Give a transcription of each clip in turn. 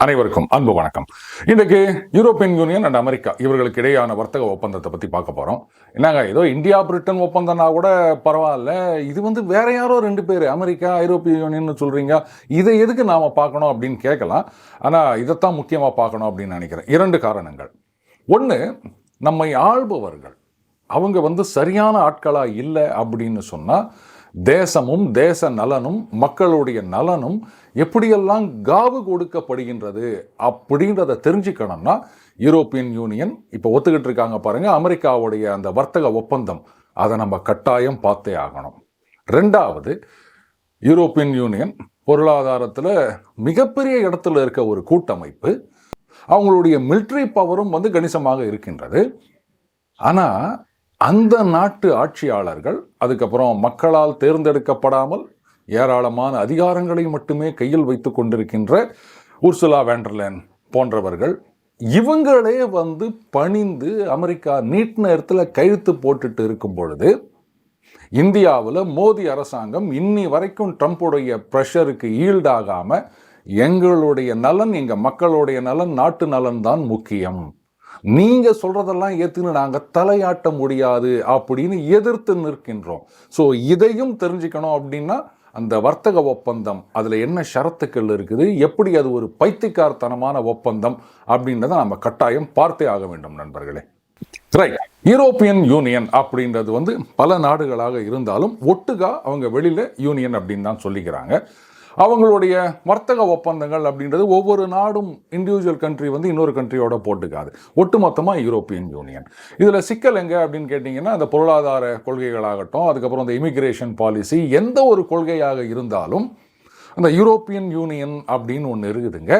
அனைவருக்கும் அன்பு வணக்கம். இன்றைக்கு யூரோப்பியன் யூனியன் அண்ட் அமெரிக்கா இவர்களுக்கு இடையான வர்த்தக ஒப்பந்தத்தை பற்றி பார்க்க போகிறோம். என்னங்க, ஏதோ இந்தியா பிரிட்டன் ஒப்பந்தம்னா கூட பரவாயில்ல, இது வேற யாரோ ரெண்டு பேர் அமெரிக்கா ஐரோப்பிய யூனியன் சொல்கிறீங்க, இதை எதுக்கு நாம் பார்க்கணும் அப்படின்னு கேட்கலாம். ஆனால் இதைத்தான் முக்கியமாக பார்க்கணும் அப்படின்னு நினைக்கிறேன். இரண்டு காரணங்கள். ஒன்று, நம்மை ஆள்பவர்கள் அவங்க சரியான ஆட்களாக இல்லை அப்படின்னு சொன்னால் தேசமும் தேச நலனும் மக்களுடைய நலனும் எப்படியெல்லாம் காவு கொடுக்கப்படுகின்றது அப்படின்றத தெரிஞ்சுக்கணும்னா யூரோப்பியன் யூனியன் இப்போ ஒத்துக்கிட்டு இருக்காங்க பாருங்க, அமெரிக்காவுடைய அந்த வர்த்தக ஒப்பந்தம், அதை நம்ம கட்டாயம் பார்த்தே ஆகணும். ரெண்டாவது, யூரோப்பியன் யூனியன் பொருளாதாரத்தில் மிகப்பெரிய இடத்துல இருக்க ஒரு கூட்டமைப்பு, அவங்களுடைய மிலிட்ரி பவரும் கணிசமாக இருக்கின்றது. ஆனால் அந்த நாட்டு ஆட்சியாளர்கள் அதுக்கப்புறம் மக்களால் தேர்ந்தெடுக்கப்படாமல் ஏராளமான அதிகாரங்களை மட்டுமே கையில் வைத்து கொண்டிருக்கின்ற உர்சுலா வேண்டர்லேன் போன்றவர்கள் இவங்களே பணிந்து அமெரிக்கா நீட் நேரத்தில் கையெழுத்து போட்டுட்டு இருக்கும் பொழுது இந்தியாவில் மோடி அரசாங்கம் இன்னி வரைக்கும் ட்ரம்புடைய ப்ரெஷருக்கு ஈல்டாகாமல் எங்களுடைய நலன், எங்கள் மக்களுடைய நலன், நாட்டு நலன் தான் முக்கியம், நீங்க சொல்றதெல்லாம் ஏத்துன்னு நாங்க தலையாட்ட முடியாது அப்படின்னு எதிர்த்து நிற்கின்றோம். ஸோ இதையும் தெரிஞ்சுக்கணும் அப்படின்னா அந்த வர்த்தக ஒப்பந்தம் அதுல என்ன ஷரத்துக்கள் இருக்குது, எப்படி அது ஒரு பைத்தியக்காரத்தனமான ஒப்பந்தம் அப்படின்றத நம்ம கட்டாயம் பார்த்தே ஆக வேண்டும் நண்பர்களே. ரைட், யூரோப்பியன் யூனியன் அப்படின்றது பல நாடுகளாக இருந்தாலும் ஒட்டுகா அவங்க வெளியில யூனியன் அப்படின்னு தான் சொல்லிக்கிறாங்க. அவங்களுடைய வர்த்தக ஒப்பந்தங்கள் அப்படின்றது ஒவ்வொரு நாடும் இண்டிவிஜுவல் கண்ட்ரி இன்னொரு கண்ட்ரியோட போட்டுக்காது, ஒட்டுமொத்தமாக யூரோப்பியன் யூனியன். இதில் சிக்கல் எங்கே அப்படின்னு கேட்டிங்கன்னா, அந்த பொருளாதார கொள்கைகளாகட்டும், அதுக்கப்புறம் அந்த இமிக்ரேஷன் பாலிசி, எந்த ஒரு கொள்கையாக இருந்தாலும் அந்த யூரோப்பியன் யூனியன் அப்படின்னு ஒன்று இருக்குதுங்க,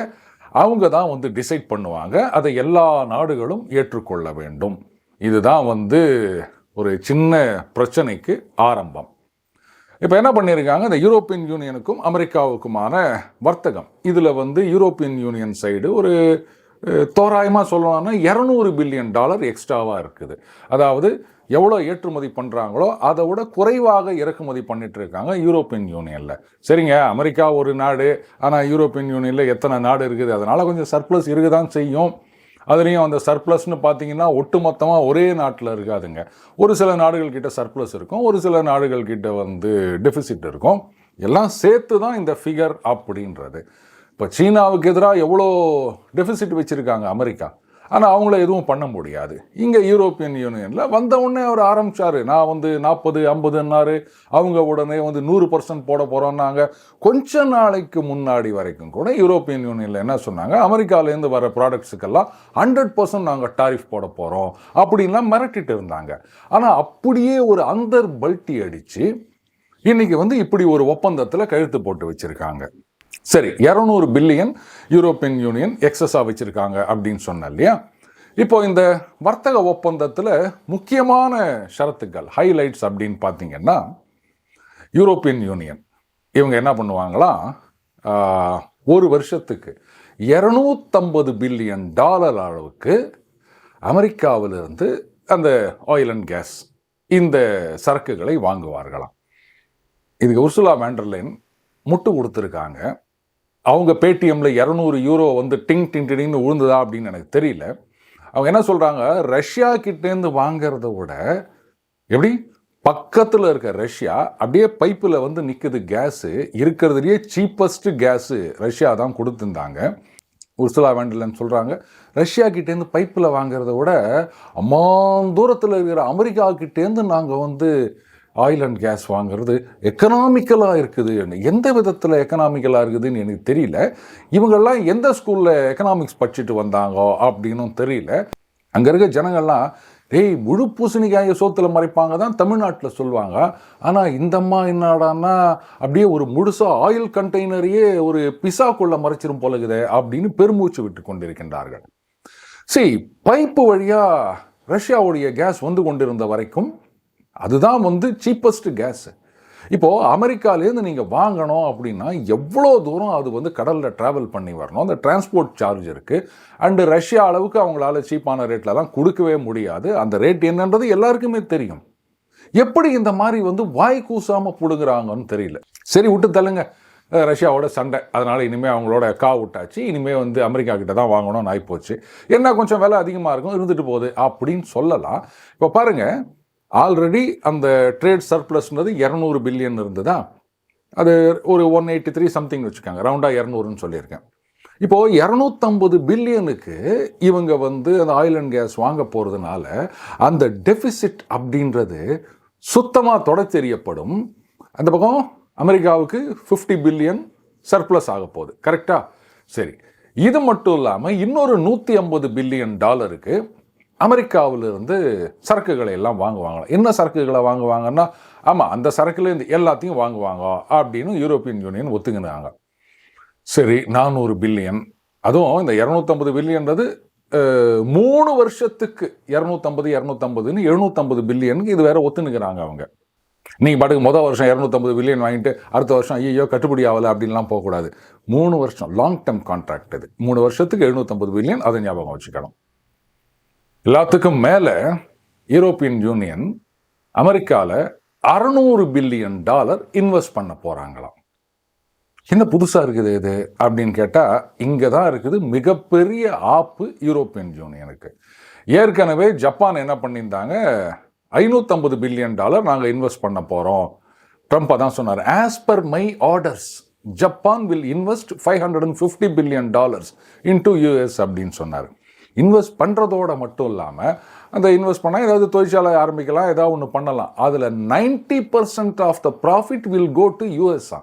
அவங்க தான் டிசைட் பண்ணுவாங்க, அதை எல்லா நாடுகளும் ஏற்றுக்கொள்ள வேண்டும். இதுதான் ஒரு சின்ன பிரச்சனைக்கு ஆரம்பம். இப்போ என்ன பண்ணியிருக்காங்க, இந்த யூரோப்பியன் யூனியனுக்கும் அமெரிக்காவுக்குமான வர்த்தகம் இதில் யூரோப்பியன் யூனியன் சைடு ஒரு தோராயமாக சொல்லணும்னா $200 பில்லியன் எக்ஸ்ட்ராவாக இருக்குது. அதாவது எவ்வளோ ஏற்றுமதி பண்ணுறாங்களோ அதை விட குறைவாக இறக்குமதி பண்ணிட்டு இருக்காங்க யூரோப்பியன் யூனியனில். சரிங்க, அமெரிக்கா ஒரு நாடு, ஆனால் யூரோப்பியன் யூனியனில் எத்தனை நாடு இருக்குது, அதனால் கொஞ்சம் சர்ப்ளஸ் இருக்க தான் செய்யும். அதுலேயும் அந்த சர்ப்ளஸ்னு பார்த்தீங்கன்னா ஒட்டுமொத்தமாக ஒரே நாட்டில் இருக்காதுங்க. ஒரு சில நாடுகள் கிட்ட சர்ப்ளஸ் இருக்கும், ஒரு சில நாடுகள் கிட்ட டெபிசிட் இருக்கும். எல்லாம் சேர்த்து தான் இந்த ஃபிகர் அப்படின்றது. இப்போ சீனாவுக்கு எதிராக எவ்வளோ டெபிசிட் வச்சுருக்காங்க அமெரிக்கா, ஆனால் அவங்கள எதுவும் பண்ண முடியாது. இங்கே யூரோப்பியன் யூனியனில் உடனே அவர் ஆரம்பித்தார், நான் 40, 50ன்னாரு, அவங்க உடனே 100% போட போகிறோன்னாங்க. கொஞ்ச நாளைக்கு முன்னாடி வரைக்கும் கூட யூரோப்பியன் யூனியனில் என்ன சொன்னாங்க, அமெரிக்காவிலேருந்து வர ப்ராடக்ட்ஸுக்கெல்லாம் 100% நாங்கள் டாரிஃப் போட போகிறோம் அப்படின்லாம் மிரட்டிட்டு இருந்தாங்க. ஆனால் அப்படியே ஒரு அந்தர் பல்ட்டி அடித்து இன்னைக்கு இப்படி ஒரு ஒப்பந்தத்தில் கழுத்து போட்டு வச்சுருக்காங்க. சரி, 200 பில்லியன் யூரோப்பியன் யூனியன் எக்ஸஸாக வச்சுருக்காங்க அப்படின்னு சொன்னேன் இல்லையா. இப்போ இந்த வர்த்தக ஒப்பந்தத்தில் முக்கியமான ஷரத்துக்கள், ஹைலைட்ஸ் அப்படின்னு பார்த்தீங்கன்னா, யூரோப்பியன் யூனியன் இவங்க என்ன பண்ணுவாங்களா, ஒரு வருஷத்துக்கு $250 பில்லியன் அளவுக்கு அமெரிக்காவிலிருந்து அந்த ஆயில் அண்ட் கேஸ் இந்த சரக்குகளை வாங்குவார்களாம். இதுக்கு உர்சுலா வேண்டர்லேன் முட்டு கொடுத்துருக்காங்க. அவங்க பேடிஎம்மில் €200 டிங் டிங் டிங்னு விழுந்ததா அப்படின்னு எனக்கு தெரியல. அவங்க என்ன சொல்கிறாங்க, ரஷ்யா கிட்டேருந்து வாங்கிறத விட எப்படி பக்கத்தில் இருக்க ரஷ்யா அப்படியே பைப்பில் நிற்குது கேஸு, இருக்கிறதுலையே சீப்பஸ்ட்டு கேஸு ரஷ்யா தான் கொடுத்துருந்தாங்க. உர்சுலா வேண்டர்லேன் சொல்கிறாங்க, ரஷ்யா கிட்டேருந்து பைப்பில் வாங்கிறத விட அம்மா தூரத்தில் இருக்கிற அமெரிக்கா கிட்டேருந்து நாங்கள் ஆயில் அண்ட் கேஸ் வாங்கிறது எக்கனாமிக்கலாக இருக்குது. எந்த விதத்தில் எக்கனாமிக்கலாக இருக்குதுன்னு எனக்கு தெரியல. இவங்கெல்லாம் எந்த ஸ்கூலில் எக்கனாமிக்ஸ் படிச்சுட்டு வந்தாங்கோ அப்படின்னும் தெரியல. அங்கே இருக்க ஜனங்கள்லாம் முழு பூசணிக்காயை சோத்தில் மறைப்பாங்க தான் தமிழ்நாட்டில் சொல்லுவாங்க. ஆனால் இந்த அம்மா என்னடான்னா அப்படியே ஒரு முழுசாக ஆயில் கண்டெய்னரையே ஒரு பிசாக்குள்ளே மறைச்சிரும் போலகுதே அப்படின்னு பெருமூச்சு விட்டு கொண்டிருக்கின்றார்கள். சரி, பைப்பு வழியாக ரஷ்யாவுடைய கேஸ் கொண்டிருந்த வரைக்கும் அதுதான் சீப்பஸ்ட் கேஸ். இப்போது அமெரிக்காலேருந்து நீங்கள் வாங்கணும் அப்படின்னா எவ்வளோ தூரம் அது கடலில் ட்ராவல் பண்ணி வரணும், அந்த டிரான்ஸ்போர்ட் சார்ஜ் இருக்குது. அண்டு ரஷ்யா அளவுக்கு அவங்களால சீப்பான ரேட்டில் தான் கொடுக்கவே முடியாது. அந்த ரேட் என்னன்றது எல்லாருக்குமே தெரியும். எப்படி இந்த மாதிரி வந்து வாய் கூசாமல் பிடுங்குறாங்கன்னு தெரியல. சரி விட்டு தள்ளுங்க, ரஷ்யாவோட சண்டை, அதனால் இனிமேல் அவங்களோட விட்டாச்சு, இனிமேல் வந்து அமெரிக்கா கிட்ட தான் வாங்கணும்னு ஆகிப்போச்சு, என்ன கொஞ்சம் விலை அதிகமாக இருக்கும் இருந்துட்டு போகுது அப்படின்னு சொல்லலாம். இப்போ பாருங்கள், ஆல்ரெடி அந்த ட்ரேட் சர்ப்ளஸ்ன்றது 200 பில்லியன் இருந்ததா, அது ஒரு 183 சம்திங் வச்சுக்காங்க, ரவுண்டாக 200ன்னு சொல்லியிருக்கேன். இப்போது 250 பில்லியனுக்கு இவங்க வந்து அந்த ஆயில் அண்ட் கேஸ் வாங்க போகிறதுனால அந்த டெபிசிட் அப்படின்றது சுத்தமாக தொட தெரியப்படும். அந்த பக்கம் அமெரிக்காவுக்கு 50 பில்லியன் சர்ப்ளஸ் ஆக போகுது, கரெக்டாக? சரி, இது மட்டும் இல்லாமல் இன்னொரு 150 பில்லியன் டாலருக்கு அமெரிக்காவிலிருந்து சரக்குகளை எல்லாம் வாங்குவாங்களாம். என்ன சரக்குகளை வாங்குவாங்கன்னா, ஆமாம், அந்த சரக்குலேருந்து எல்லாத்தையும் வாங்குவாங்க அப்படின்னு யூரோப்பியன் யூனியன் ஒத்துங்கினாங்க. சரி, 400 பில்லியன், அதுவும் இந்த 250 பில்லியன்றது 3 வருஷத்துக்கு 250 750 பில்லியனுக்கு இது வேற ஒத்துனுக்கிறாங்க அவங்க. நீங்கள் பாட்டுக்கு முதல் வருஷம் 250 பில்லியன் வாங்கிட்டு அடுத்த வருஷம் ஐயோ கட்டுப்படி ஆகலை அப்படின்லாம் போகக்கூடாது. 3 வருஷம் லாங் டேர்ம் கான்ட்ராக்ட் இது. 3 வருஷத்துக்கு 750 பில்லியன், அதை ஞாபகம் வச்சுக்கணும். எல்லாத்துக்கும் மேலே யூரோப்பியன் யூனியன் அமெரிக்காவில் 600 பில்லியன் டாலர் இன்வெஸ்ட் பண்ண போகிறாங்களாம். என்ன புதுசாக இருக்குது இது அப்படின்னு கேட்டால், இங்கே தான் இருக்குது மிகப்பெரிய ஆப்பு யூரோப்பியன் யூனியனுக்கு. ஏற்கனவே ஜப்பான் என்ன பண்ணியிருந்தாங்க, 550 பில்லியன் டாலர் நாங்கள் இன்வெஸ்ட் பண்ண போகிறோம். ட்ரம்ப் தான் சொன்னார், as per my orders Japan will invest $550 billion into US அப்படின்னு சொன்னார். இன்வெஸ்ட் பண்ணுறதோட மட்டும் இல்லாமல், அந்த இன்வெஸ்ட் பண்ணால் ஏதாவது தொழிற்சாலை ஆரம்பிக்கலாம், ஏதாவது ஒன்று பண்ணலாம். அதில் 90% of the profit will go to USA.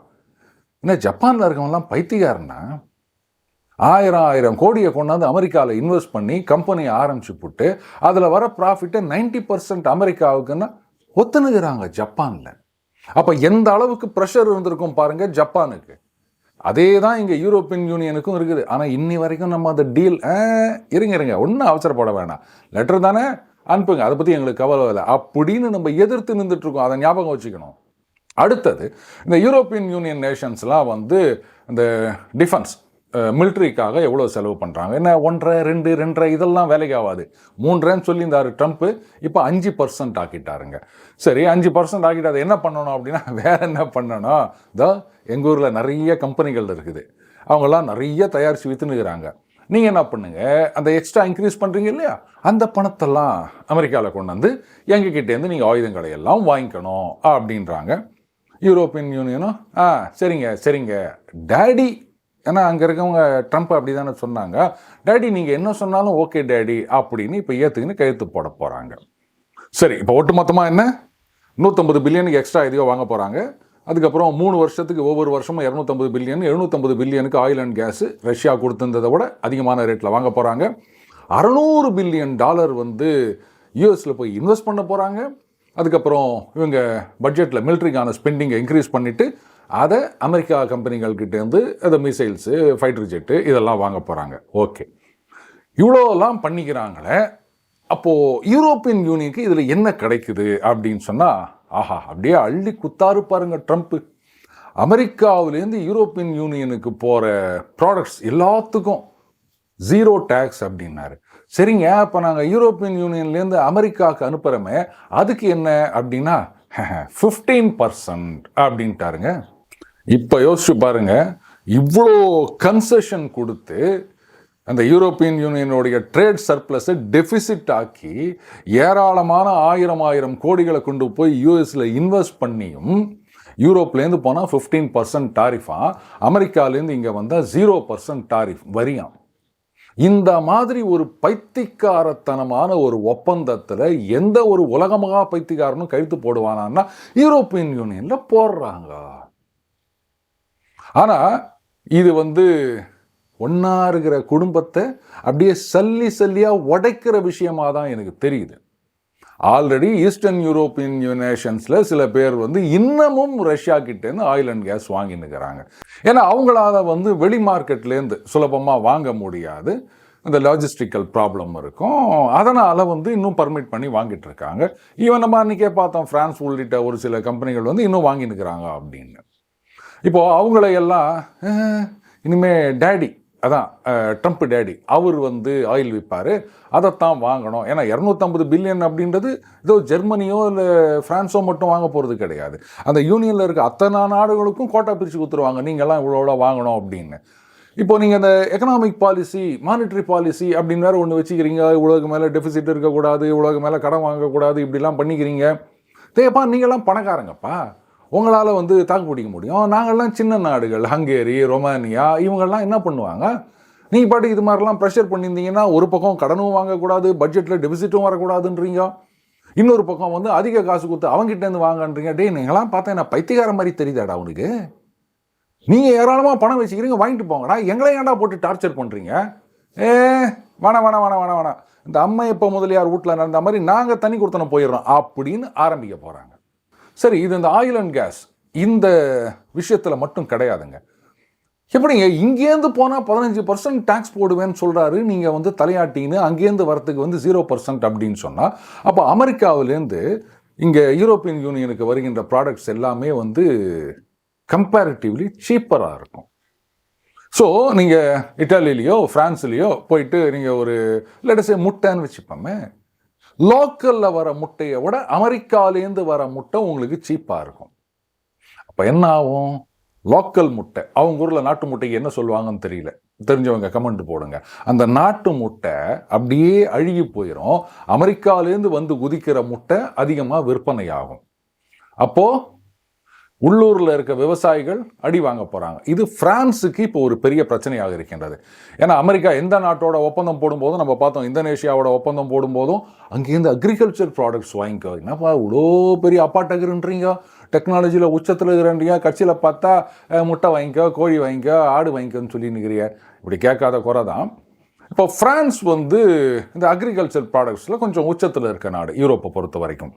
ஏன்னா ஜப்பானில் இருக்கவங்கலாம் பைத்தியக்காரன்னா, 1000 கோடியை கொண்டாந்து அமெரிக்காவில் இன்வெஸ்ட் பண்ணி கம்பெனியை ஆரம்பிச்சு போட்டு அதில் வர ப்ராஃபிட்டை 90% அமெரிக்காவுக்குன்னா ஒத்துணுகிறாங்க ஜப்பானில். அப்போ எந்த அளவுக்கு ப்ரெஷர் இருந்திருக்கும் பாருங்கள் ஜப்பானுக்கு. அதே தான் இங்கே யூரோப்பியன் யூனியனுக்கும் இருக்குது. ஆனால் இன்னி வரைக்கும் நம்ம அந்த டீல் இருங்க ஒன்றும் அவசரப்பட வேணாம், லெட்டர் தானே அனுப்புங்க, அதை பற்றி எங்களுக்கு கவலை இல்லை அப்படின்னு நம்ம எதிர்த்து நின்றுட்டுருக்கோம். அதை ஞாபகம் வச்சுக்கணும். அடுத்தது, இந்த யூரோப்பியன் யூனியன் நேஷன்ஸ்லாம் வந்து இந்த டிஃபென்ஸ் மிலிட்ரிக்காக எவ்வளோ செலவு பண்ணுறாங்க, என்ன 1.5 2 இதெல்லாம் வேலைக்கு ஆகாது. 3 சொல்லியிருந்தார் ட்ரம்ப்பு, இப்போ 5% ஆக்கிட்டாருங்க. சரி, 5% ஆக்கிட்டு அதை என்ன பண்ணணும் அப்படின்னா, வேற என்ன பண்ணணும், எங்கள் ஊரில் நிறைய கம்பெனிகள் இருக்குது, அவங்கெல்லாம் நிறைய தயாரித்து விற்றுனுக்கிறாங்க. நீங்கள் என்ன பண்ணுங்க, அந்த எக்ஸ்ட்ரா இன்க்ரீஸ் பண்ணுறீங்க இல்லையா, அந்த பணத்தெல்லாம் அமெரிக்காவில் கொண்டு வந்து எங்ககிட்டேருந்து நீங்கள் ஆயுதங்களையெல்லாம் வாங்கிக்கணும் அப்படின்றாங்க. யூரோப்பியன் யூனியனும் சரிங்க டேடி, ஏன்னா அங்கே இருக்கவங்க ட்ரம்ப் அப்படி தானே சொன்னாங்க, டேடி நீங்கள் என்ன சொன்னாலும் ஓகே டேடி அப்படின்னு இப்போ ஏற்றுக்குன்னு கையெழுத்து போட போகிறாங்க. சரி, இப்போ ஒட்டுமொத்தமாக என்ன, 150 பில்லியனுக்கு எக்ஸ்ட்ரா எதையோ வாங்க போகிறாங்க. அதுக்கப்புறம் 3 வருஷத்துக்கு ஒவ்வொரு வருஷமும் 250 பில்லியன் 750 பில்லியனுக்கு ஆயில் அண்ட் கேஸு ரஷ்யா கொடுத்துருந்ததை விட அதிகமான ரேட்டில் வாங்க போகிறாங்க. 600 பில்லியன் டாலர் வந்து யூஎஸில் போய் இன்வெஸ்ட் பண்ண போகிறாங்க. அதுக்கப்புறம் இவங்க பட்ஜெட்டில் மிலிட்ரிக்கான ஸ்பெண்டிங்கை இன்க்ரீஸ் பண்ணிவிட்டு அதை அமெரிக்கா கம்பெனிகள்கிட்டேருந்து அதை மிசைல்ஸு, ஃபைட்டர் ஜெட்டு இதெல்லாம் வாங்க போகிறாங்க. ஓகே, இவ்வளோலாம் பண்ணிக்கிறாங்களே, அப்போது யூரோப்பியன் யூனியனுக்கு இதில் என்ன கிடைக்குது அப்படின்னு சொன்னால், அப்படியே அள்ளி குத்தாரு பாருங்க ட்ரம்ப்பு. அமெரிக்காவிலேருந்து யூரோப்பியன் யூனியனுக்கு போகிற ப்ராடக்ட்ஸ் எல்லாத்துக்கும் 0 டேக்ஸ் அப்படின்னாரு. சரிங்க, இப்போ நாங்கள் யூரோப்பியன் யூனியன்லேருந்து அமெரிக்காவுக்கு அனுப்புகிறோமே, அதுக்கு என்ன அப்படின்னா 15% அப்படின்ட்டாருங்க. இப்போ யோசிச்சு பாருங்க, இவ்வளோ கன்செஷன் கொடுத்து அந்த யூரோப்பியன் யூனியனுடைய ட்ரேட் சர்ப்ளஸை டெபிசிட் ஆக்கி ஏராளமான 1000 கோடிகளை கொண்டு போய் யூஎஸில் இன்வெஸ்ட் பண்ணியும் யூரோப்லேருந்து போனால் 15% டாரிஃபா, அமெரிக்காலேருந்து இங்கே வந்தால் 0% டாரிஃப் வரியாம். இந்த மாதிரி ஒரு பைத்தியக்காரத்தனமான ஒரு ஒப்பந்தத்தில் எந்த ஒரு உலகமாக பைத்தியக்காரனும் கழுத்து போடுவானான்னா யூரோப்பியன் யூனியனில் போடுறாங்க. ஆனால் இது வந்து ஒன்றா இருக்கிற குடும்பத்தை அப்படியே சல்லியாக உடைக்கிற விஷயமாக தான் எனக்கு தெரியுது. ஆல்ரெடி ஈஸ்டர்ன் யூரோப்பியன் நேஷன்ஸில் சில பேர் வந்து இன்னமும் ரஷ்யா கிட்டேருந்து ஆயில் அண்ட் கேஸ் வாங்கினுக்கிறாங்க. ஏன்னா அவங்களால வந்து வெளி மார்க்கெட்லேருந்து சுலபமாக வாங்க முடியாது, அந்த லாஜிஸ்டிக்கல் ப்ராப்ளம் இருக்கும். அதனால் வந்து இன்னும் பர்மிட் பண்ணி வாங்கிட்டு இருக்காங்க. ஈவன் நம்ம அன்றைக்கே பார்த்தோம், ஃப்ரான்ஸ் உள்ளிட்ட ஒரு சில கம்பெனிகள் வந்து இன்னும் வாங்கினுக்கிறாங்க அப்படின்னு. இப்போது அவங்களையெல்லாம் இனிமேல் டேடி, அதான் ட்ரம்ப் டேடி அவர் வந்து ஆயில் விற்பார், அதைத்தான் வாங்கணும். ஏன்னா 250 பில்லியன் அப்படின்றது ஏதோ ஜெர்மனியோ இல்லை ஃப்ரான்ஸோ மட்டும் வாங்க போகிறது கிடையாது. அந்த யூனியனில் இருக்க அத்தனை நாடுகளுக்கும் கோட்டா பிரித்து கொடுத்துருவாங்க, நீங்கள்லாம் இவ்வளோ வாங்கணும் அப்படின்னு. இப்போ நீங்கள் அந்த எக்கனாமிக் பாலிசி, மானிட்டரி பாலிசி அப்படின்னு வேறு ஒன்று வச்சுக்கிறீங்க. இவ்வளோக்கு மேலே டெபிசிட் இருக்கக்கூடாது, இவ்வளோக்கு மேலே கடன் வாங்கக்கூடாது, இப்படிலாம் பண்ணிக்கிறீங்க. தேப்பா நீங்கள்லாம் பணக்காரங்கப்பா, உங்களால் வந்து தாக்கு பிடிக்க முடியும். நாங்கள்லாம் சின்ன நாடுகள், ஹங்கேரி, ரொமானியா, இவங்கெல்லாம் என்ன பண்ணுவாங்க? நீங்கள் பாட்டு இது மாதிரிலாம் ப்ரெஷர் பண்ணியிருந்தீங்கன்னா ஒரு பக்கம் கடனும் வாங்கக்கூடாது, பட்ஜெட்டில் டெபிசிட்டும் வரக்கூடாதுன்றீங்க, இன்னொரு பக்கம் வந்து அதிக காசு கொடுத்து அவங்ககிட்டேருந்து வாங்கன்றீங்க. டே நீங்களாம் பார்த்தா என்ன பைத்தியக்கார மாதிரி தெரியுதாடா உனக்கு? நீங்கள் ஏராளமாக பணம் வச்சுக்கிறீங்க, வாங்கிட்டு போங்கடா, எங்களை ஏன்டா போட்டு டார்ச்சர் பண்ணுறீங்க? வேணாம் இந்த அம்மையப்ப முதலியார் வீட்டில் நடந்த மாதிரி நாங்கள் தண்ணி கொடுத்தன போயிடுறோம் அப்படின்னு ஆரம்பிக்க போகிறாங்க. சரி, இது இந்த ஆயில் அண்ட் கேஸ் இந்த விஷயத்தில் மட்டும் கிடையாதுங்க. எப்படிங்க இங்கேருந்து போனால் 15% டேக்ஸ் போடுவேன்னு சொல்கிறாரு, நீங்கள் வந்து தலையாட்டின்னு அங்கேருந்து வரத்துக்கு வந்து 0% அப்படின்னு சொன்னால், அப்போ அமெரிக்காவிலேருந்து இங்கே யூரோப்பியன் யூனியனுக்கு வருகின்ற ப்ராடக்ட்ஸ் எல்லாமே வந்து கம்பேரிட்டிவ்லி சீப்பராக இருக்கும். ஸோ நீங்கள் இட்டாலியிலையோ ஃப்ரான்ஸ்லேயோ போயிட்டு நீங்கள் ஒரு லெட்டஸே முட்டைன்னு வச்சுப்போமே, லோக்கலில் வர முட்டையை விட அமெரிக்காலேருந்து வர முட்டை உங்களுக்கு சீப்பாக இருக்கும். அப்போ என்ன ஆகும்? லோக்கல் முட்டை, அவங்க ஊரில் நாட்டு முட்டைக்கு என்ன சொல்லுவாங்கன்னு தெரியல, தெரிஞ்சவங்க கமெண்ட் போடுங்க. அந்த நாட்டு முட்டை அப்படியே அழுகி போயிடும். அமெரிக்காலேருந்து வந்து குதிக்கிற முட்டை அதிகமாக விற்பனை ஆகும். அப்போது உள்ளூரில் இருக்க விவசாயிகள் அடி வாங்க போகிறாங்க. இது பிரான்ஸுக்கு இப்போ ஒரு பெரிய பிரச்சனையாக இருக்கின்றது. ஏன்னா அமெரிக்கா எந்த நாட்டோட ஒப்பந்தம் போடும்போதும் நம்ம பார்த்தோம், இந்தோனேஷியாவோட ஒப்பந்தம் போடும்போதும் அங்கேருந்து அக்ரிகல்ச்சர் ப்ராடக்ட்ஸ் வாங்கிக்கோ. என்னப்பா இவ்வளோ பெரிய அப்பாட்டகருன்றீங்க, டெக்னாலஜியில் உச்சத்தில் இருக்கிறீங்க, கட்சியில் பார்த்தா முட்டை வாங்கிக்கோ, கோழி வாங்கிக்கோ, ஆடு வாங்கிக்கோன்னு சொல்லி நிற்கிறிய. இப்படி கேட்காத குறை தான். இப்போ ஃப்ரான்ஸ் வந்து இந்த அக்ரிகல்ச்சர் ப்ராடக்ட்ஸில் கொஞ்சம் உச்சத்தில் இருக்க நாடு யூரோப்பை பொறுத்த வரைக்கும்.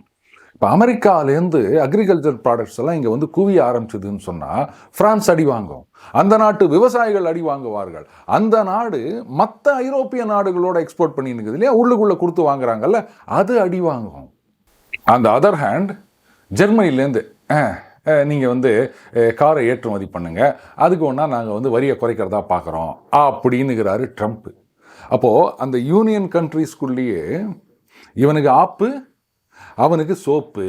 இப்போ அமெரிக்காலேருந்து அக்ரிகல்ச்சர் ப்ராடக்ட்ஸ் எல்லாம் இங்கே வந்து குவிய ஆரம்பிச்சதுன்னு சொன்னால் ஃப்ரான்ஸ் அடி வாங்கும், அந்த நாட்டு விவசாயிகள் அடி வாங்குவார்கள். அந்த நாடு மற்ற ஐரோப்பிய நாடுகளோட எக்ஸ்போர்ட் பண்ணி இருக்குது இல்லையா, உள்ளுக்குள்ளே கொடுத்து வாங்குறாங்கல்ல, அது அடி வாங்கும். அந்த அதர் ஹேண்ட் ஜெர்மனிலேருந்து நீங்கள் வந்து காரை ஏற்றுமதி பண்ணுங்க, அதுக்கு ஒன்றா நாங்கள் வந்து வரியை குறைக்கிறதா பார்க்குறோம் அப்படின்னுங்கிறாரு ட்ரம்ப். அப்போது அந்த யூனியன் கண்ட்ரிஸ்குள்ளேயே இவனுக்கு ஆப்பு, அவனுக்கு சோப்பு.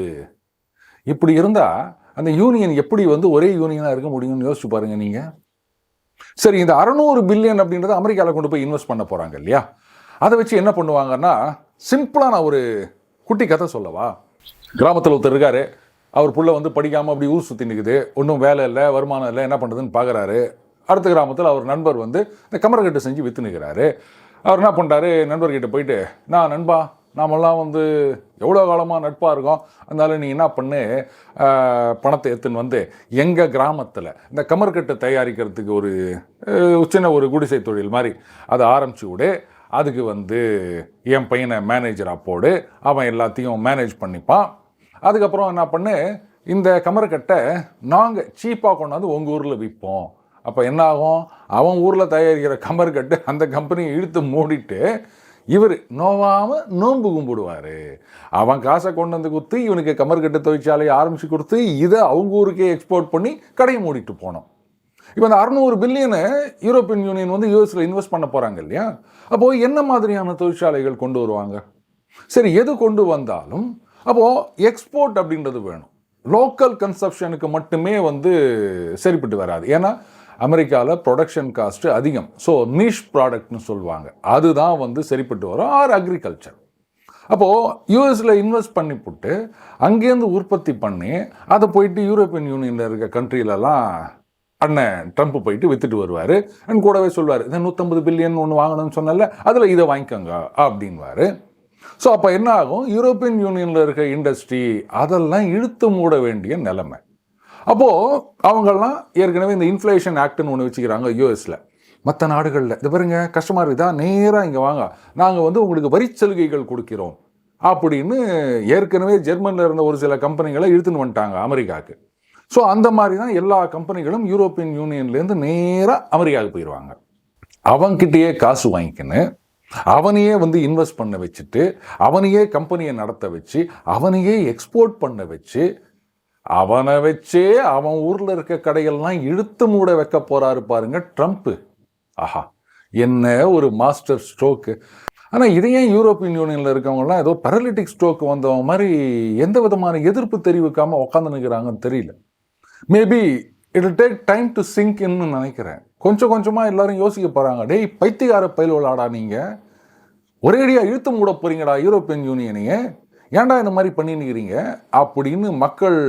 இப்படி இருந்தால் அந்த யூனியன் எப்படி வந்து ஒரே யூனியனாக இருக்க முடியும்னு யோசிச்சு பாருங்க நீங்கள். சரி, இந்த 600 பில்லியன் அப்படின்றத அமெரிக்காவில் கொண்டு போய் இன்வெஸ்ட் பண்ண போகிறாங்க இல்லையா, அதை வச்சு என்ன பண்ணுவாங்கன்னா, சிம்பிளாக நான் ஒரு குட்டி கதை சொல்லவா. கிராமத்தில் ஒருத்தர் இருக்காரு, அவர் புள்ள வந்து படிக்காமல் அப்படி ஊர் சுற்றி நிற்குது, ஒன்றும் வேலை இல்லை, வருமானம் இல்லை, என்ன பண்ணுறதுன்னு பார்க்குறாரு. அடுத்த கிராமத்தில் அவர் நண்பர் வந்து இந்த கமரக்கட்டு செஞ்சு விற்று நிற்கிறாரு. அவர் என்ன பண்ணுறாரு, நண்பர்கிட்ட போயிட்டு, நான் நண்பா நாமெல்லாம் வந்து எவ்வளோ காலமாக நட்பாக இருக்கோம், அதனால நீ என்ன பண்ணு, பணத்தை எடுத்துன்னு வந்து எங்கள் கிராமத்தில் இந்த கமர்கட்டு தயாரிக்கிறதுக்கு ஒரு சின்ன ஒரு குடிசை தொழில் மாதிரி அதை ஆரம்பிச்சு விடு, அதுக்கு வந்து என் பையனை மேனேஜராக போடு, அவன் எல்லாத்தையும் மேனேஜ் பண்ணிப்பான். அதுக்கப்புறம் என்ன பண்ணு, இந்த கமர்கட்டை நாங்கள் சீப்பாக கொண்டாந்து உங்கள் ஊரில் விற்போம். அப்போ என்ன ஆகும், அவன் ஊரில் தயாரிக்கிற கமர்கட்டு அந்த கம்பெனியை இழுத்து மூடிட்டு இவர் நோவாமல் நோன்பு கும்பிடுவார். அவன் காசை கொண்டு வந்து கொடுத்து இவனுக்கு கமர்கட்டு தொழிற்சாலையை ஆரம்பித்து கொடுத்து இதை அவங்க ஊருக்கே எக்ஸ்போர்ட் பண்ணி கடையை மூடிட்டு போனோம். இப்போ அந்த 600 பில்லியனை யூரோப்பியன் யூனியன் வந்து யூஎஸில் இன்வெஸ்ட் பண்ண போகிறாங்க இல்லையா, அப்போது என்ன மாதிரியான தொழிற்சாலைகள் கொண்டு வருவாங்க? சரி, எது கொண்டு வந்தாலும் அப்போது எக்ஸ்போர்ட் அப்படின்றது வேணும். லோக்கல் கன்சப்ஷனுக்கு மட்டுமே வந்து சரிப்பட்டு வராது. ஏன்னா அமெரிக்காவில் ப்ரொடக்ஷன் காஸ்ட்டு அதிகம். ஸோ நீஷ் ப்ராடக்ட்னு சொல்லுவாங்க, அதுதான் வந்து சரிப்பட்டு வரும். Or agriculture. அப்போது யூஎஸில் இன்வெஸ்ட் பண்ணி போட்டு அங்கேருந்து உற்பத்தி பண்ணி அதை போயிட்டு யூரோப்பியன் யூனியனில் இருக்க கண்ட்ரியிலலாம் அண்ணன் ட்ரம்ப் போயிட்டு விற்றுட்டு வருவார். அண்ட் கூடவே சொல்வார், இந்த 150 பில்லியன் ஒன்று வாங்கணும்னு சொன்னால அதில் இதை வாங்கிக்கோங்க அப்படின்வார். ஸோ அப்போ என்ன ஆகும், யூரோப்பியன் யூனியனில் இருக்க இண்டஸ்ட்ரி அதெல்லாம் இழுத்து மூட வேண்டிய நிலைமை. அப்போது அவங்கெல்லாம் ஏற்கனவே இந்த இன்ஃப்ளேஷன் ஆக்ட்னு ஒன்று வச்சுக்கிறாங்க யூஎஸில். மற்ற நாடுகளில் இது பாருங்க கஷ்டமாக இருக்குதா, நேராக இங்கே வாங்க, நாங்கள் வந்து உங்களுக்கு வரி சலுகைகள் கொடுக்கிறோம் அப்படின்னு ஏற்கனவே ஜெர்மனியில் இருந்த ஒரு சில கம்பெனிகளை இழுத்துன்னு வந்துட்டாங்க அமெரிக்காவுக்கு. ஸோ அந்த மாதிரி தான் எல்லா கம்பெனிகளும் யூரோப்பியன் யூனியன்லேருந்து நேராக அமெரிக்காவுக்கு போயிடுவாங்க. அவன்கிட்டயே காசு வாங்கிக்கின்னு அவனையே வந்து இன்வெஸ்ட் பண்ண வச்சுட்டு அவனையே கம்பெனியை நடத்த வச்சு அவனையே எக்ஸ்போர்ட் பண்ண வச்சு அவனை வச்சே அவன் ஊரில் இருக்க கடைகள்லாம் இழுத்து மூட வைக்க போறாரு பாருங்க ட்ரம்ப். ஆஹா, என்ன ஒரு மாஸ்டர் ஸ்ட்ரோக்கு. ஆனால் இதையே யூரோப்பியன் யூனியனில் இருக்கவங்கலாம் ஏதோ பேரலிட்டிக் ஸ்ட்ரோக் வந்தவங்க மாதிரி எந்த விதமான எதிர்ப்பு தெரிவிக்காமல் உட்காந்து நிற்கிறாங்கன்னு தெரியல. Maybe it take time to sink இன்னு நினைக்கிறேன். கொஞ்சம் கொஞ்சமாக எல்லாரும் யோசிக்க போகிறாங்க, டேய் பைத்தியகார பயில்வலாடா நீங்கள், ஒரேடியாக இழுத்து மூட போகிறீங்கடா யூரோப்பியன் யூனியனையே, ஏன்டா இந்த மாதிரி பண்ணின்னுக்கிறீங்க அப்படின்னு மக்கள்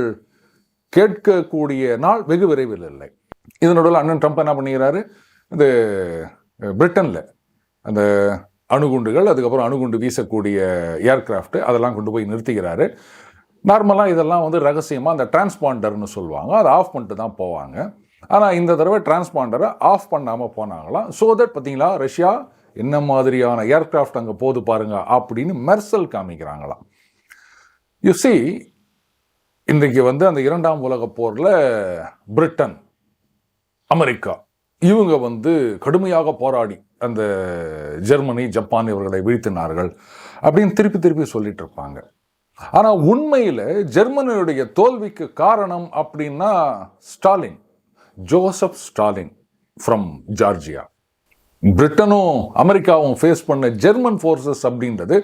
கேட்கக்கூடிய நாள் வெகு விரைவில் இல்லை. இதனோட அண்ணன் ட்ரம்ப் என்ன பண்ணிக்கிறாரு, இந்த பிரிட்டனில் அந்த அணுகுண்டுகள், அதுக்கப்புறம் அணுகுண்டு வீசக்கூடிய ஏர்கிராஃப்ட் அதெல்லாம் கொண்டு போய் நிறுத்திக்கிறாரு. நார்மலாக இதெல்லாம் வந்து ரகசியமாக அந்த டிரான்ஸ்பாண்டர்னு சொல்லுவாங்க, அதை ஆஃப் பண்ணிட்டு தான் போவாங்க. ஆனால் இந்த தடவை டிரான்ஸ்பாண்டரை ஆஃப் பண்ணாமல் போனாங்களாம். ஸோ தட் பார்த்தீங்களா ரஷ்யா என்ன மாதிரியான ஏர்கிராஃப்ட் அங்கே போது பாருங்க அப்படின்னு மெர்சல் காமிக்கிறாங்களாம். யூ சி, இன்றைக்கு வந்து அந்த 2ஆம் உலகப் போரில் பிரிட்டன், அமெரிக்கா இவங்க வந்து கடுமையாக போராடி அந்த ஜெர்மனி, ஜப்பான் இவர்களை வீழ்த்தினார்கள் அப்படின்னு திருப்பி திருப்பி சொல்லிட்டு இருப்பாங்க. ஆனால் உண்மையில் ஜெர்மனியுடைய தோல்விக்கு காரணம் அப்படின்னா Stalin, Joseph Stalin from Georgia. பிரிட்டனும் அமெரிக்காவும் ஃபேஸ் பண்ண ஜெர்மன் ஃபோர்ஸஸ் அப்படின்றது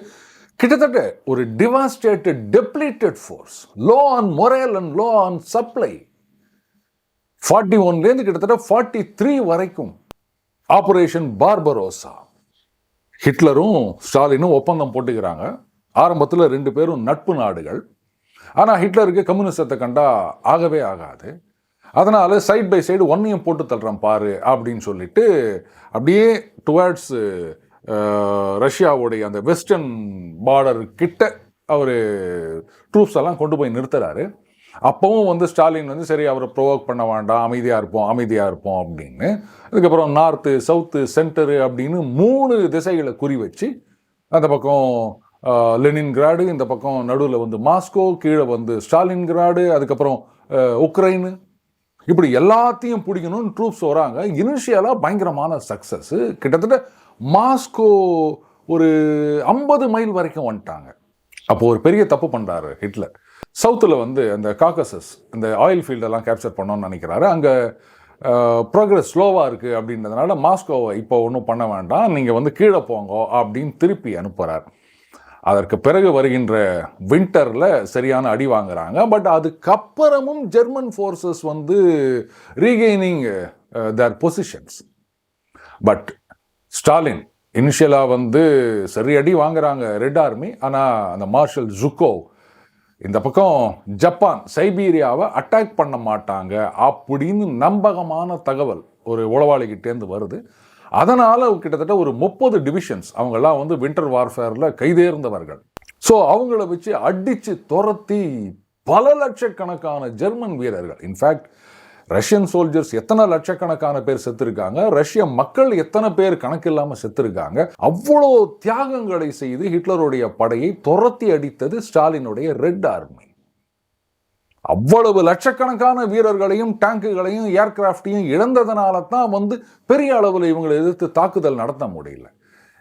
கிட்டத்தட்ட ஒரு devastated, depleted force, low on morale and low on supply. 41லேருந்து கிட்டத்தட்ட 43 வரைக்கும் ஆபரேஷன் பார்பரோசா. ஹிட்லரும் ஸ்டாலினும் ஒப்பந்தம் போட்டுக்கிறாங்க. ஆரம்பத்தில் 2 பேரும் நட்பு நாடுகள். ஆனால் ஹிட்லருக்கு கம்யூனிசத்தை கண்டா ஆகவே ஆகாது. அதனால் சைட் பை சைடு ஒன்னையும் போட்டு தள்ளுறேன் பாரு அப்படின்னு சொல்லிட்டு அப்படியே டுவர்ட்ஸ் ரஷ்யாவுடைய அந்த வெஸ்டர்ன் பார்டர் கிட்ட அவர் ட்ரூப்ஸ் எல்லாம் கொண்டு போய் நிறுத்துறாரு. அப்பவும் வந்து ஸ்டாலின் வந்து சரி அவரை ப்ரொவோக் பண்ண வேண்டாம், அமைதியாக இருப்போம் அப்படின்னு. அதுக்கப்புறம் நார்த்து, சவுத்து, சென்டரு அப்படின்னு 3 திசைகளை குறி வச்சு அந்த பக்கம் லெனின்கிராடு, இந்த பக்கம் நடுவில் வந்து மாஸ்கோ, கீழே வந்து ஸ்டாலின்கிராடு, அதுக்கப்புறம் உக்ரைனு, இப்படி எல்லாத்தையும் பிடிக்கணும்னு ட்ரூப்ஸ் வராங்க. இனிஷியலாக பயங்கரமான சக்ஸஸ். கிட்டத்தட்ட மாஸ்கோ ஒரு 50 மைல் வரைக்கும் வந்துட்டாங்க. அப்போது ஒரு பெரிய தப்பு பண்ணுறாரு ஹிட்லர். சவுத்தில் வந்து அந்த காக்கசஸ், இந்த ஆயில் ஃபீல்டெல்லாம் கேப்சர் பண்ணோன்னு நினைக்கிறாரு. அங்கே ப்ரோக்ரஸ் ஸ்லோவாக இருக்குது அப்படின்றதுனால மாஸ்கோவை இப்போ ஒன்றும் பண்ண வேண்டாம், நீங்கள் வந்து கீழே போங்க அப்படின்னு திருப்பி அனுப்புகிறார். அதற்கு பிறகு வருகின்ற வின்டரில் சரியான அடி வாங்குறாங்க. பட் அதுக்கப்புறமும் ஜெர்மன் ஃபோர்ஸஸ் வந்து regaining their positions. But Stalin இனிஷியலாக வந்து சரி அடி வாங்குறாங்க ரெட் ஆர்மி. ஆனால் அந்த மார்ஷல் ஜுக்கோவ் இந்த பக்கம் ஜப்பான் சைபீரியாவை அட்டாக் பண்ண மாட்டாங்க அப்படின்னு நம்பகமான தகவல் ஒரு உளவாளிகிட்டேருந்து வருது. அதனால் கிட்டத்தட்ட ஒரு 30 டிவிஷன்ஸ் அவங்கெல்லாம் வந்து வின்டர் வார்ஃபேரில் கைதேர்ந்தவர்கள். ஸோ அவங்கள வச்சு அடித்து துரத்தி பல லட்சக்கணக்கான ஜெர்மன் வீரர்கள், இன்ஃபேக்ட் ரஷ்யன் சோல்ஜர்ஸ் எத்தனை லட்சக்கணக்கான பேர் செத்துருக்காங்க, ரஷ்ய மக்கள் எத்தனை பேர் கணக்கில்லாமல் செத்துருக்காங்க. அவ்வளோ தியாகங்களை செய்து ஹிட்லருடைய படையை துரத்தி அடித்தது ஸ்டாலினுடைய ரெட் ஆர்மி. அவ்வளவு லட்சக்கணக்கான வீரர்களையும் டேங்குகளையும் ஏர்கிராஃப்டையும் இழந்ததுனால தான் வந்து பெரிய அளவில் இவங்களை எதிர்த்து தாக்குதல் நடத்த முடியல.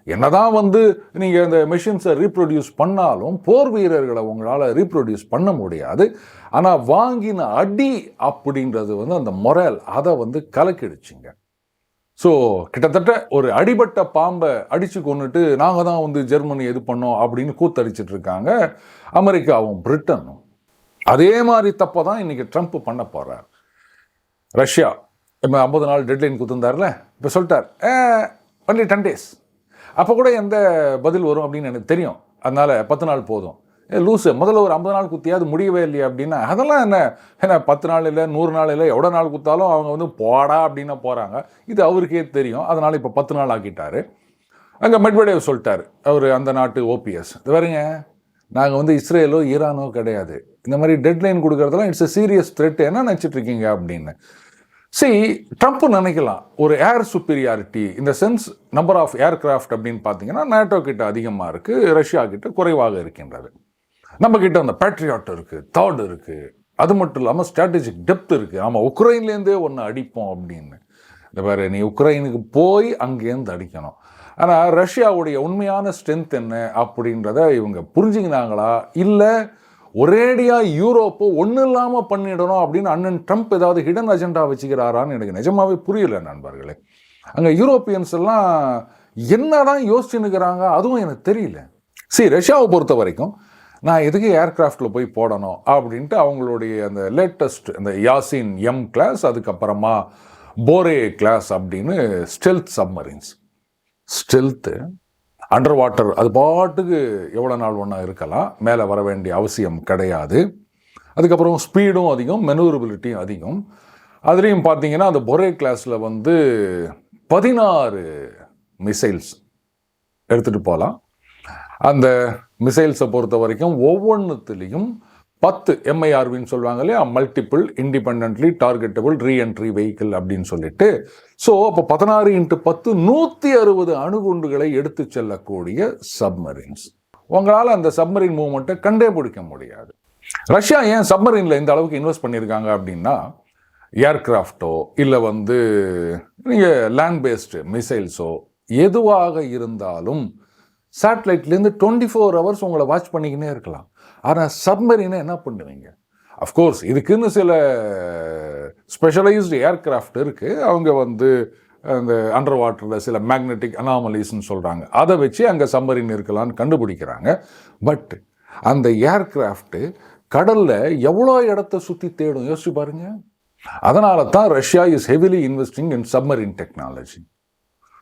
என்னதான் வந்து நீங்கள் இந்த மெஷின்ஸை ரீப்ரொடியூஸ் பண்ணாலும் போர் வீரர்களை உங்களால் ரீப்ரொடியூஸ் பண்ண முடியாது. ஆனால் வாங்கின அடி அப்படின்றது வந்து அந்த மொரல் அதை வந்து கலக்கிடுச்சிங்க. ஸோ கிட்டத்தட்ட ஒரு அடிபட்ட பாம்பை அடித்து கொண்டுட்டு நாங்கள் தான் வந்து ஜெர்மனி இது பண்ணோம் அப்படின்னு கூத்தடிச்சிட்டு இருக்காங்க அமெரிக்காவும் பிரிட்டனும். அதே மாதிரி தப்பை தான் இன்றைக்கி ட்ரம்ப் பண்ண போகிறார். ரஷ்யா இப்போ 50 நாள் டெட்லைன் கொடுத்துருந்தார்ல, இப்போ சொல்லிட்டார் ஒன்லி 10 days. அப்போ கூட எந்த பதில் வரும் அப்படின்னு எனக்கு தெரியும், அதனால் 10 நாள் போதும். லூஸு முதல்ல ஒரு 50 நாள் குத்தியா அது முடியவே இல்லையா அப்படின்னா அதெல்லாம் என்ன 10 நாள் இல்லை 100 நாள் இல்லை எவ்வளோ நாள் குத்தாலும் அவங்க வந்து போடா அப்படின்னா போகிறாங்க. இது அவருக்கே தெரியும். அதனால் இப்போ 10 நாள் ஆக்கிட்டார். அங்கே மெட்வெடேவ் சொல்லிட்டார், அவர் அந்த நாட்டு ஓபிஎஸ், இது பாருங்க நாங்கள் வந்து இஸ்ரேலோ ஈரானோ கிடையாது, இந்த மாதிரி டெட்லைன் கொடுக்குறதெல்லாம் இட்ஸ் எ சீரியஸ் த்ரெட், என்ன நினச்சிட்டு இருக்கீங்க அப்படின்னு. ட்ரம்ப் நினைக்கலாம் ஒரு ஏர் சுப்பீரியாரிட்டி இந்த சென்ஸ் நம்பர் ஆஃப் ஏர்கிராஃப்ட் அப்படின்னு பார்த்தீங்கன்னா நேட்டோ கிட்ட அதிகமாக இருக்குது, ரஷ்யா கிட்ட குறைவாக இருக்கின்றது. நம்ம கிட்ட அந்த பேட்ரியாட் இருக்குது, தாட் இருக்குது, அது மட்டும் இல்லாமல் ஸ்ட்ராட்டஜிக் டெப்த் இருக்குது. நம்ம உக்ரைன்லேருந்தே ஒன்று அடிப்போம் அப்படின்னு. இந்த மாதிரி நீ உக்ரைனுக்கு போய் அங்கேருந்து அடிக்கணும். ஆனால் ரஷ்யாவுடைய உண்மையான ஸ்ட்ரென்த் என்ன அப்படின்றத இவங்க புரிஞ்சுக்கினாங்களா, இல்லை ஒரேடியாக யூரோப்போ ஒன்றும் இல்லாமல் பண்ணிடணும் அப்படின்னு அண்ணன் ட்ரம்ப் ஏதாவது ஹிடன் அஜெண்டா வச்சுக்கிறாரான்னு எனக்கு நிஜமாவே புரியல நண்பர்களே. அங்கே யூரோப்பியன்ஸ் எல்லாம் என்னதான் யோசிச்சுன்னுக்கிறாங்க அதுவும் எனக்கு தெரியல. ரஷ்யாவை பொறுத்த வரைக்கும் நான் எதுக்கு ஏர்கிராஃப்டில் போய் போடணும் அப்படின்ட்டு அவங்களுடைய அந்த லேட்டஸ்ட் இந்த யாசின் எம் கிளாஸ், அதுக்கப்புறமா போரே கிளாஸ் அப்படின்னு stealth submarines. Stealth under water அது பாட்டுக்கு எவ்வளோ நாள் ஒன்றா இருக்கலாம், மேலே வர வேண்டிய அவசியம் கிடையாது. அதுக்கப்புறம் ஸ்பீடும் அதிகம், மெனூரபிலிட்டியும் அதிகம். அதுலேயும் பார்த்தீங்கன்னா அந்த போரே கிளாஸில் வந்து 16 மிசைல்ஸ் எடுத்துகிட்டு போகலாம். அந்த மிசைல்ஸை பொறுத்த வரைக்கும் ஒவ்வொன்றுத்துலேயும் 10 MIRVன்னு சொல்லுவாங்க இல்லையா, multiple independently targetable reentry vehicle அப்படின்னு சொல்லிட்டு. ஸோ அப்போ 16 × 10 160 அணுகுண்டுகளை எடுத்து செல்லக்கூடிய சப்மரீன்ஸ். உங்களால் அந்த சப்மரீன் மூவ்மெண்ட்டை கண்டே பிடிக்க முடியாது. ரஷ்யா ஏன் சப்மரீனில் இந்த அளவுக்கு இன்வெஸ்ட் பண்ணியிருக்காங்க அப்படின்னா, ஏர்கிராஃப்டோ இல்லை வந்து நீங்கள் லேண்ட் பேஸ்டு மிசைல்ஸோ எதுவாக இருந்தாலும் சேட்டலைட்லேருந்து 24 hours உங்களை வாட்ச் பண்ணிக்கினே இருக்கலாம். ஆனால் சப்மரீனை என்ன பண்ணுவீங்க? அஃப்கோர்ஸ் இதுக்குன்னு சில ஸ்பெஷலைஸ்டு ஏர்கிராஃப்ட் இருக்குது. அவங்க வந்து அந்த அண்டர் வாட்டரில் சில மேக்னெட்டிக் அனாமலிஸ்ன்னு சொல்கிறாங்க, அதை வச்சு அங்கே சப்மரீன் இருக்கலான்னு கண்டுபிடிக்கிறாங்க. பட் அந்த ஏர்கிராஃப்ட்டு கடலில் எவ்வளோ இடத்த சுற்றி தேடும் யோசிச்சு பாருங்க. அதனால தான் Russia is heavily investing in submarine technology.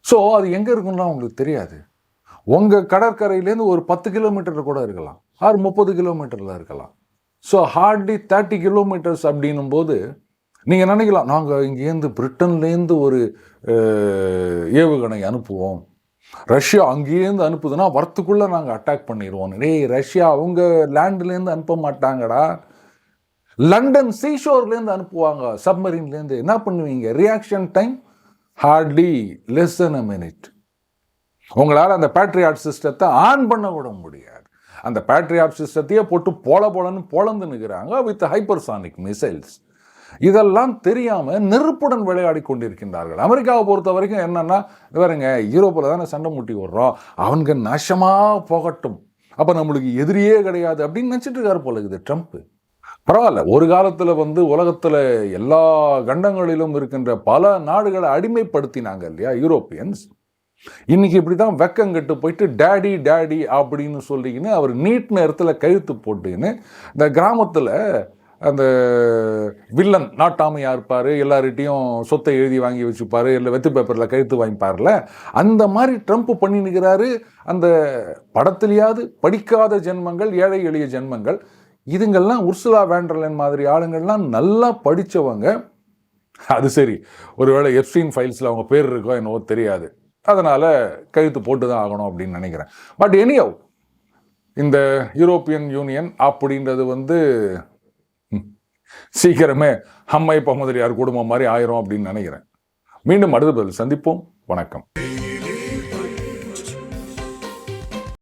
So அது எங்கே இருக்குன்னா உங்களுக்கு தெரியாது. உங்கள் கடற்கரையிலேருந்து ஒரு 10 கிலோமீட்டரில் கூட இருக்கலாம், 30 கிலோமீட்டரில் இருக்கலாம். ஸோ ஹார்ட்லி 30 கிலோமீட்டர்ஸ் அப்படின்னும் போது நீங்கள் நினைக்கலாம், நாங்கள் இங்கேருந்து பிரிட்டன்லேருந்து ஒரு ஏவுகணை அனுப்புவோம், ரஷ்யா அங்கேருந்து அனுப்புதுன்னா வரத்துக்குள்ளே நாங்கள் அட்டாக் பண்ணிடுவோம். ரஷ்யா அவங்க லேண்ட்லேருந்து அனுப்ப மாட்டாங்கடா, லண்டன் சீஷோர்லேருந்து அனுப்புவாங்க சப்மரீன்லேருந்து. என்ன பண்ணுவீங்க? Reaction time hardly less than a minute. உங்களால் அந்த பேட்ரியாட் சிஸ்டத்தை ஆன் பண்ண விட முடியாது. அந்த பேட்ரியாட் சிஸ்டத்தையே போட்டு போலன்னு பொழந்து நிற்கிறாங்க வித் ஹைப்பர்சானிக் மிசைல்ஸ். இதெல்லாம் தெரியாமல் நெருப்புடன் விளையாடி கொண்டிருக்கின்றார்கள். அமெரிக்காவை பொறுத்த வரைக்கும் என்னன்னா, வேறுங்க யூரோப்பில் தானே சண்டை முட்டி விடுறோம், அவங்க நாசமாக போகட்டும், அப்போ நம்மளுக்கு எதிரியே கிடையாது அப்படின்னு நினச்சிட்டு இருக்காரு போல இருக்குது ட்ரம்ப். பரவாயில்ல, ஒரு காலத்தில் வந்து உலகத்தில் எல்லா கண்டங்களிலும் இருக்கின்ற பல நாடுகளை அடிமைப்படுத்தினாங்க இல்லையா யூரோப்பியன்ஸ். இன்னைக்கு இப்படி தான் வெக்கங்கட்டு போயிட்டு டேடி டேடி அப்படின்னு சொல்லிக்கின்னு அவர் நீட் நேரத்தில் கழுத்து போட்டுக்கின்னு இந்த கிராமத்தில் அந்த வில்லன் நாட்டாமையாக இருப்பார், எல்லார்கிட்டையும் சொத்தை எழுதி வாங்கி வச்சுப்பார், இல்லை வெத்து பேப்பரில் கழுத்து வாங்கிப்பார்ல, அந்த மாதிரி ட்ரம்ப் பண்ணி நிற்கிறாரு. அந்த படத்துலையாவது படிக்காத ஜென்மங்கள், ஏழை எளிய ஜென்மங்கள், இதுங்கள்லாம் உர்சுலா வேண்டர்லேன் மாதிரி ஆளுங்கள்லாம் நல்லா படித்தவங்க. அது சரி, ஒருவேளை எப்ஸ்டீன் ஃபைல்ஸில் அவங்க பேர் இருக்கோ என்னவோ தெரியாது, அதனால் கழுத்து போட்டு தான் ஆகணும் அப்படின்னு நினைக்கிறேன். பட் எனியோ இந்த யூரோப்பியன் யூனியன் அப்படின்றது வந்து சீக்கிரமே ஹம்மை பமதரியார் குடும்பம் மாதிரி ஆயிரும் அப்படின்னு நினைக்கிறேன். மீண்டும் அடுத்த பதில் சந்திப்போம். வணக்கம்.